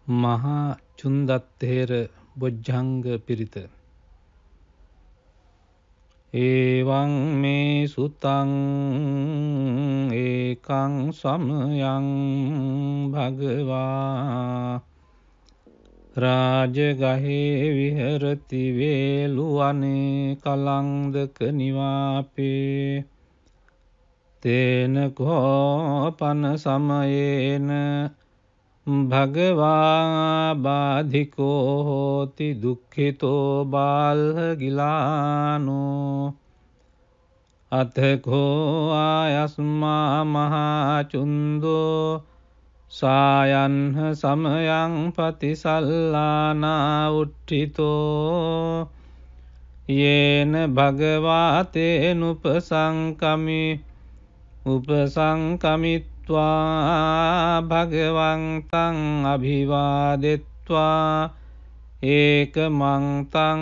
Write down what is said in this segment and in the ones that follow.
මහා චුන්දත්තේර බොජ්ජංග පිරිත. ඒවං මේ සුතං ඒකං සමයං භගවා රාජගහේ විහෙරති වේලුවනේ කලංදක නිවාපේ තේන කෝපන සමයේන භගවා බාධිකෝ හෝති දුක්ඛිතෝ බාල්හ ගිලානෝ අතකෝ ආයස්මා මහා චුන්දෝ සායන්හ සමයං පතිසල්ලානා උට්ඨිතෝ යේන භගවාතේනුපසංකමි උපසංකමිත්වා භගවන්තං අභිවාදෙත්වා ඒකමන්තං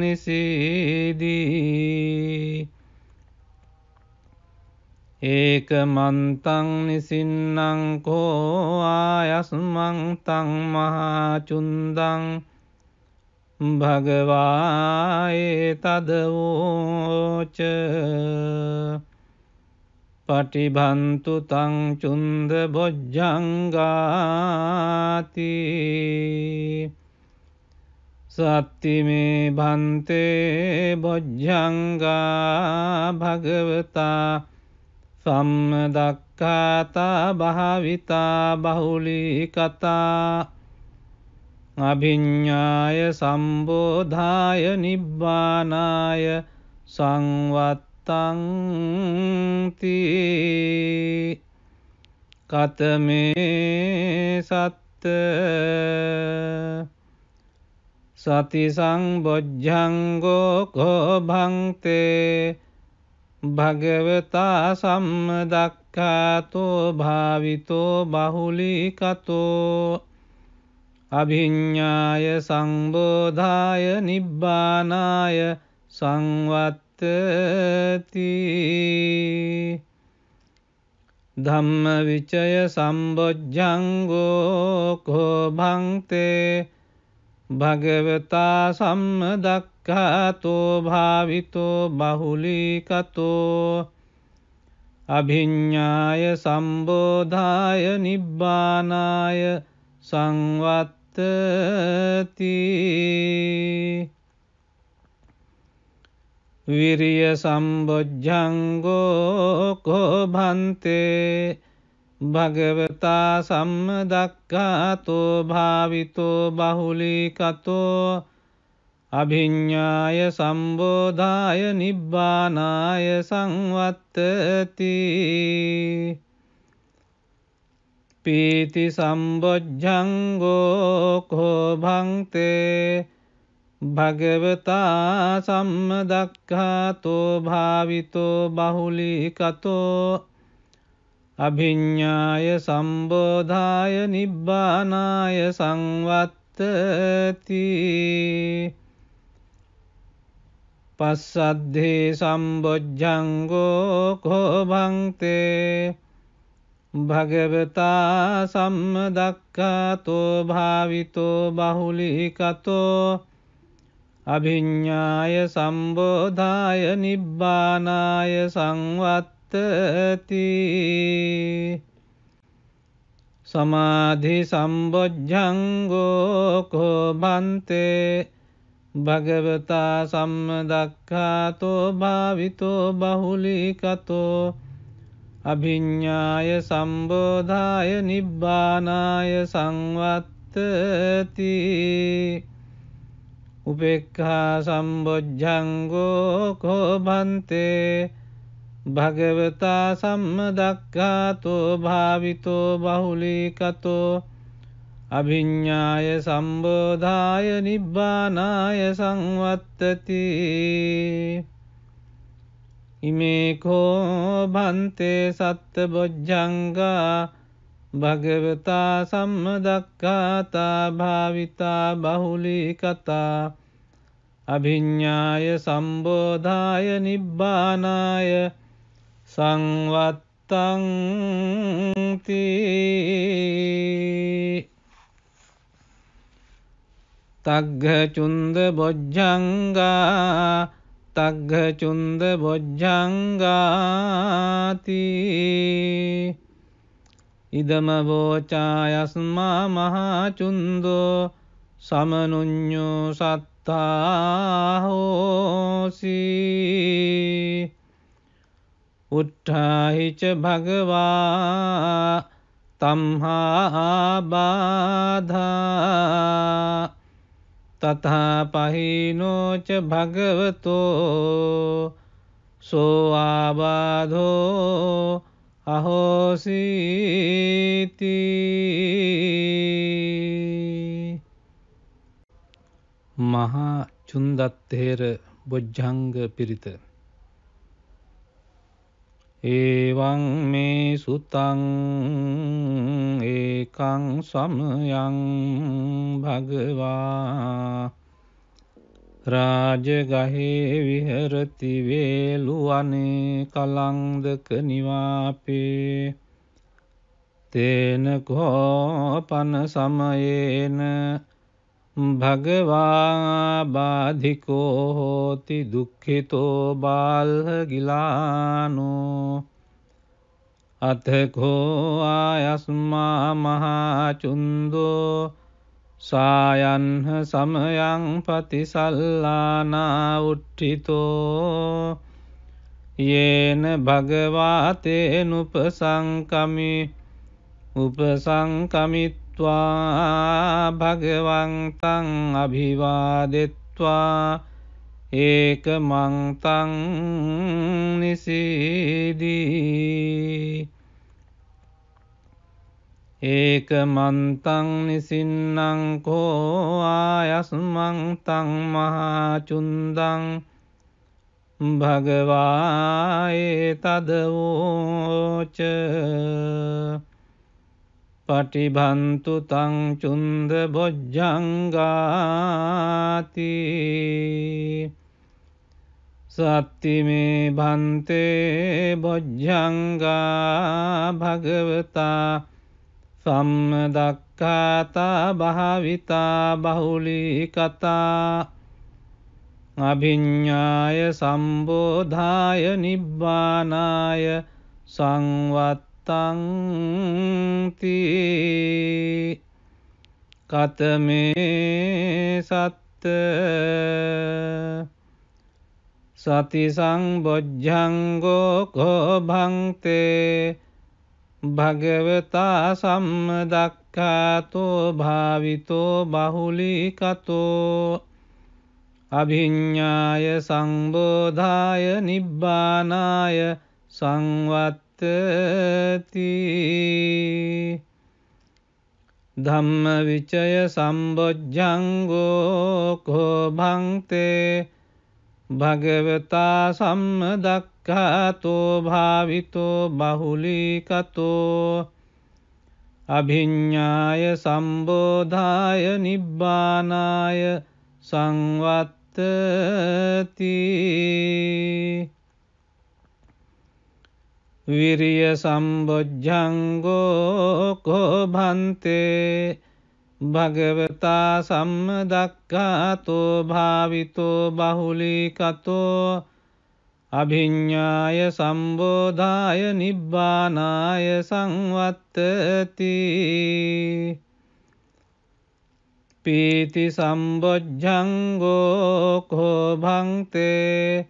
නිසීදී ඒකමන්තං නිසින්නං කෝ ආයස්මන්තං මහාචුන්දං භගවායේ තදවෝච පටිභන්තු තං චුන්ද බොජ්ජංගාති සත්තිමේ භන්තේ බොජ්ජංගා භගවතා සම්මදක්ඛාතා භාවිතා බහුලී කතා අභිඤ්ඤාය සම්බෝධාය නිබ්බානාය සංවත්තං තී කතමේ සත්ත සති සංබොජ්ජංගෝ කෝ භන්තේ භගවතා සම්මදක්ඛාතෝ භාවිතෝ බහුලී කතෝ අභිඤ්ඤාය සංබෝධාය නිබ්බානාය සංවත්තති ධම්මවිචය සම්බොජ්ජංගෝ කෝ භන්තේ භගවතා සම්මදක්ඛාතෝ භාවිතෝ බහුලී කතෝ අභිඤ්ඤාය සම්බෝධාය නිබ්බානාය සංවත්තති විරිය සම්බොජ්ජංගෝ කෝ භන්තේ භගවතා සම්මදක්ඛාතෝ භාවිතෝ බහුලී කතෝ අභිඤ්ඤාය සම්බෝධාය නිබ්බානාය සංවත්තති පීති සම්බොජ්ජංගෝ කෝ භන්තේ භගවතා සම්මදක්ඛාතෝ භාවිතෝ බහුලී කතෝ අභිඤ්ඤාය සම්බෝධාය නිබ්බානාය සංවත්තති පස්සද්ධේ සම්බොජ්ජංගෝ කෝ භන්තේ භගවතා සම්මදක්ඛාතෝ භාවිතෝ බහුලී කතෝ අභිඤ්ඤාය සම්බෝධාය නිබ්බානාය සංවත්තති සමාධි සම්බොජ්ජංගෝ කෝ භන්තේ භගවතා සම්මදක්ඛාතෝ භාවිතෝ බහුලී කතෝ අභිඤ්ඤාය සම්බෝධාය නිබ්බානාය සංවත්තති උපේක්ඛා සම්බොජ්ජංගෝ කෝ භන්තේ භගවතා සම්මදක්ඛාතෝ භාවිතෝ බහුලී කතෝ අභිඤ්ඤාය සම්බෝධාය නිබ්බානාය සංවත්තති ඉමේ කෝ භන්තේ සත්ත බොජ්ජංගා භගවතා සම්මදක්ඛාතා භාවිතා බහුලී කතා අභිඤ්ඤාය සම්බෝධාය නිබ්බානාය සංවත්තං තී තග්ගචුන්ද බොජ්ජංගා තග්ගචුන්ද බොජ්ජංගාති ඉදම වෝචායස්මා මහාචුන්දෝ සමනුඤ්ඤෝ සත්තා හෝසි උට්ඨාහිච භගවා තම්හා බාධා තථා පහිනෝච භගවතෝ සෝ ආබාධෝ අහෝසීති මහා චුන්දත්තේර බොජ්ජංග පිරිත එවං මේ සුතං ඒකං සමයං භගවා රාජගහේ විහෙරති වේලුවනේ කලංදක නිවාපේ තේන කෝපන සමයේන භගවා බාධිකෝ හෝති දුක්ඛිතෝ බාල්හ ගිලානෝ අතකෝ ආයස්මා මහාචුන්දෝ සායන්හ සමයං පතිසල්ලානා උට්ඨිතෝ යේන භගවාතේනුපසංකමි උපසංකමිත්වා භගවන්තං අභිවාදෙත්වා ඒකමන්තං නිසීදී ඒකමන්තං නිසින්නං කෝ ආයස්මං තං මහාචුන්දං භගවා ඒතදවෝච පටිභන්තු තං චුන්ද බොජ්ජංගාති සත්තිමේ භන්තේ බොජ්ජංගා භගවතා සම්මදක්ඛාතා භාවිතා බහුලී කතා අභිඤ්ඤාය සම්බෝධාය නිබ්බානාය සංවත්තං තී කතමේ සත්ත සති සංබොජ්ජංගෝ කෝ භන්තේ භගවතා සම්මදක්ඛාතෝ භාවිතෝ බහුලී කතෝ අභිඤ්ඤාය සංබෝධාය නිබ්බානාය සංවත්තති ධම්මවිචය සම්බොජ්ජංගෝ කෝ භන්තේ භගවතා සම්මදක්ඛාතෝ භාවිතෝ බහුලී කතෝ අභිඤ්ඤාය සම්බෝධාය නිබ්බානාය සංවත්තති විරිය සම්බොජ්ජංගෝ කෝ භන්තේ භගවතා සම්මදක්ඛාතෝ භාවිතෝ බහුලී කතෝ අභිඤ්ඤාය සම්බෝධාය නිබ්බානාය සංවත්තති පීති සම්බොජ්ජංගෝ කෝ භන්තේ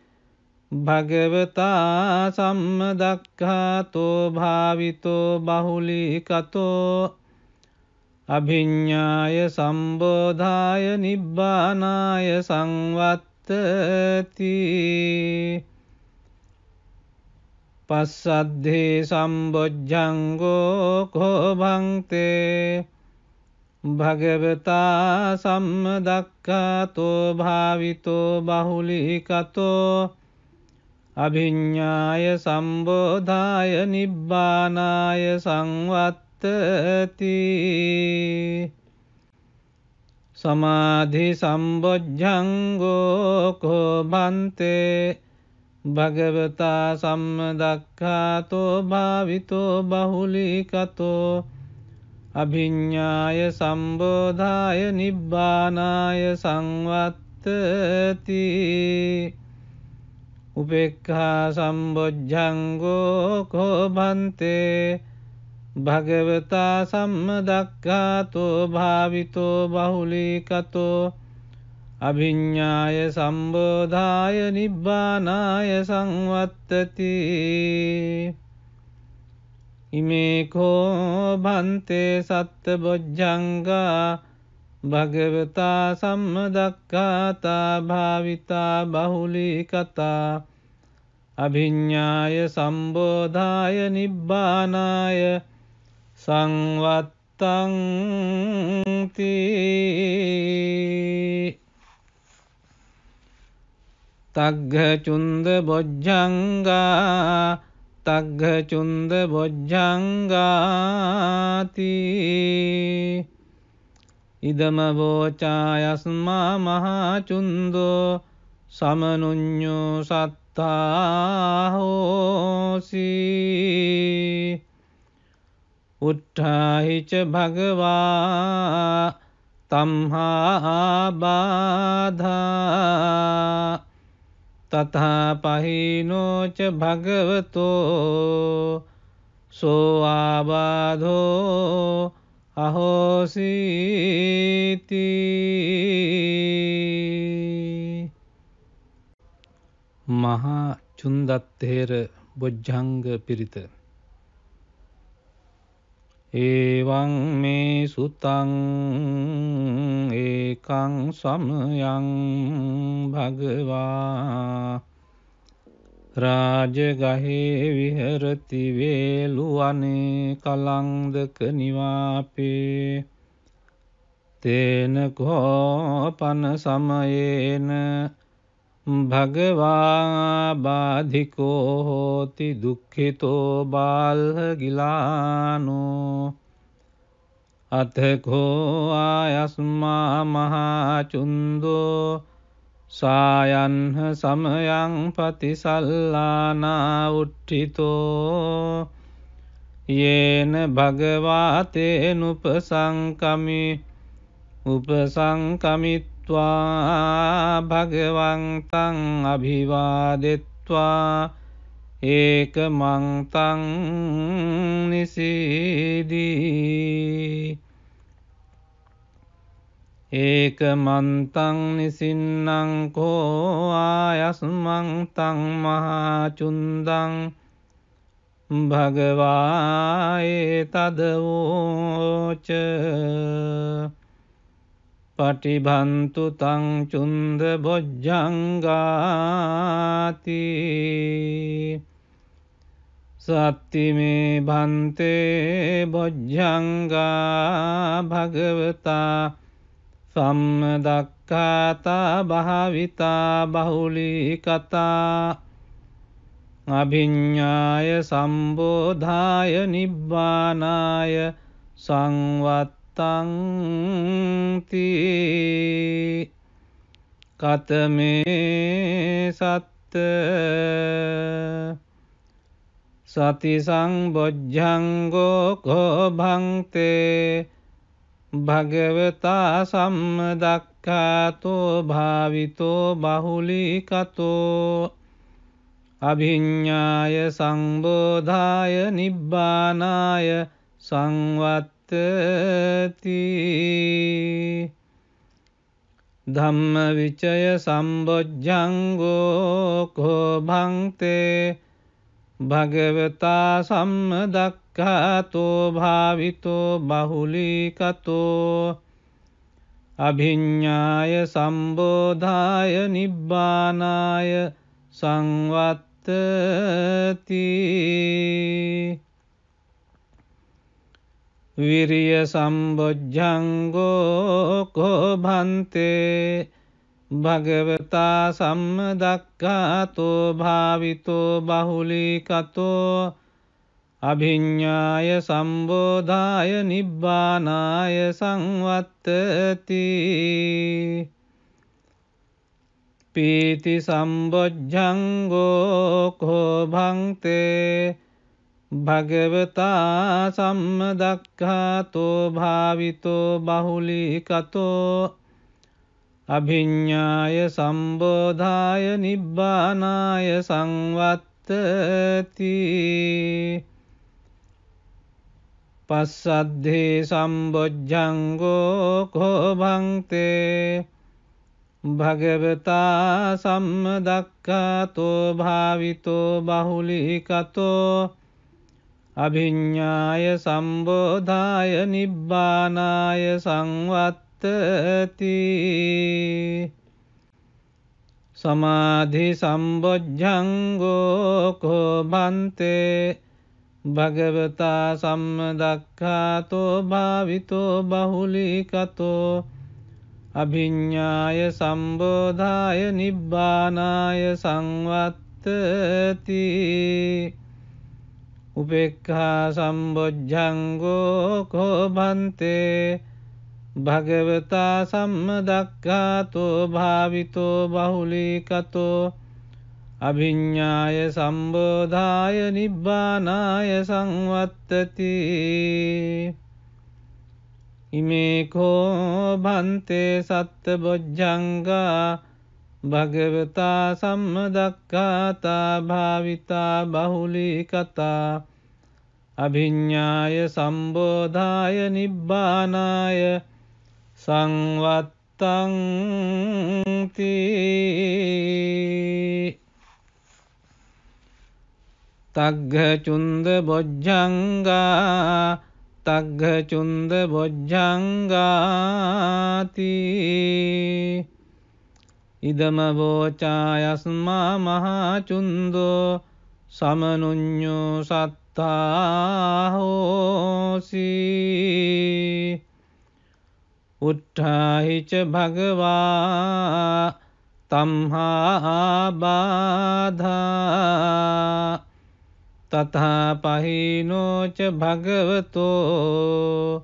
භගවතා සම්මදක්ඛාතෝ භාවිතෝ බහුලී කතෝ අභිඤ්ඤාය සම්බෝධාය නිබ්බානාය සංවත්තති පස්සද්ධේ සම්බොජ්ජංගෝ කෝ භන්තේ භගවතා සම්මදක්ඛාතෝ භාවිතෝ බහුලී කතෝ අභිඤ්ඤාය සම්බෝධාය නිබ්බානාය සංවත්තති සමාධි සම්බොජ්ජංගෝ කෝ භන්තේ භගවතා සම්මදක්ඛාතෝ භාවිතෝ බහුලී කතෝ අභිඤ්ඤාය සම්බෝධාය නිබ්බානාය සංවත්තති උපේක්ඛා සම්බොජ්ජංගෝ කෝ භන්තේ භගවතා සම්මදක්ඛාතෝ භාවිතෝ බහුලීකතෝ අභිඤ්ඤාය සම්බෝධාය නිබ්බානාය සංවත්තති ඉමේ කෝ භන්තේ සත්ත බොජ්ජංගා භගවතා සම්මදක්ඛාතා භාවිතා බහුලීකතා අභිඤ්ඤාය සම්බෝධාය නිබ්බානාය සංවත්තං තග්ගචුන්ද බොජ්ජංගා තග්ගචුන්ද බොජ්ජංගාති ඉදම වෝචායස්මා මහචුන්දෝ සමනුඤ්ඤෝ සත්තාහෝසි උට්ඨාහිච භගවා තම්හා බාධා තථා පහිනෝච භගවතෝ සෝ ආබාධෝ අහෝසීති මහා චුන්දත්තේර බොජ්ජංග පිරිත ඒවං මේ සුතං ඒකං සමයං භගවා රාජගහේ විහෙරති වේලුවනේ කලන්දක නිවාපේ තේන කෝපන සමයේන භගවා බාධිකෝ හෝති දුක්ඛිතෝ බාල්හ ගිලානෝ අතකෝ ආයස්මා මහචුන්දෝ සායන්හ සමයං පතිසල්ලානා උට්ඨිතෝ යේන භගවාතේනුපසංකමි උපසංකමිත්වා භගවන්තං අභිවාදෙත්වා ඒකමන්තං නිසීදී ඒකමන්තං නිසින්නං කෝ ආයස්මං තං මහචුන්දං භගවා ඒතදවෝච පටිභන්තු තං චුන්ද බොජ්ජංගාති සත්තිමේ භන්තේ බොජ්ජංගා භගවතා සම්මදක්ඛාතා භාවිතා බහුලීකතා අභිඤ්ඤාය සම්බෝධාය නිබ්බානාය සංවත්තං කතමේ සත්ත සති සංබොජ්ජංගෝ කෝ භන්තේ භගවතා සම්මදක්ඛාතෝ භාවිතෝ බහුලීකතෝ අභිඤ්ඤාය සංබෝධාය නිබ්බානාය සංවත්තති ධම්මවිචය සම්බොජ්ජංගෝ කෝ භන්තේ භගවතා සම්මදක්ඛාතෝ භාවිතෝ බහුලීකතෝ අභිඤ්ඤාය සම්බෝධාය නිබ්බානාය සංවත්තති විරිය සම්බොජ්ජංගෝ කෝ භන්තේ භගවතා සම්මදක්ඛාතෝ භාවිතෝ බහුලීකතෝ අභිඤ්ඤාය සම්බෝධාය නිබ්බානාය සංවත්තති පීති සම්බොජ්ජංගෝ කෝ භන්තේ භගවතා සම්මදක්ඛාතෝ භාවිතෝ බහුලීකතෝ අභිඤ්ඤාය සම්බෝධාය නිබ්බානාය සංවත්තති පස්සද්ධේ සම්බොජ්ජංගෝ කෝ භන්තේ භගවතා සම්මදක්ඛාතෝ භාවිතෝ බහුලීකතෝ අභිඤ්ඤාය සම්බෝධාය නිබ්බානාය සංවත්තති සමාධි සම්බොජ්ජංගෝ කෝ භන්තේ භගවතා සම්මදක්ඛාතෝ භාවිතෝ බහුලීකතෝ අභිඤ්ඤාය සම්බෝධාය නිබ්බානාය සංවත්තති උපේක්ඛා සම්බොජ්ජංගෝ කෝ භන්තේ භගවතා සම්මදක්ඛාතෝ භාවිතෝ බහුලීකතෝ අභිඤ්ඤාය සම්බෝධාය නිබ්බානාය සංවත්තති ඉමේ කෝ භන්තේ සත්තබොජ්ජංගා භගවතා සම්මදක්ඛාතා භාවිතා බහුලීකතා අභිඤ්ඤාය සම්බෝධාය නිබ්බානාය සංවත්තංති තග්ගචුන්ද බොජ්ජංගා තග්ගචුන්ද බොජ්ජංගාති ඉදම වෝචායස්මා මහාචුන්දෝ සමනුඤ්ඤෝ සත්තා හෝසි උට්ඨාහිච භගවා තම්හා බාධා තථා පහිනෝච භගවතෝ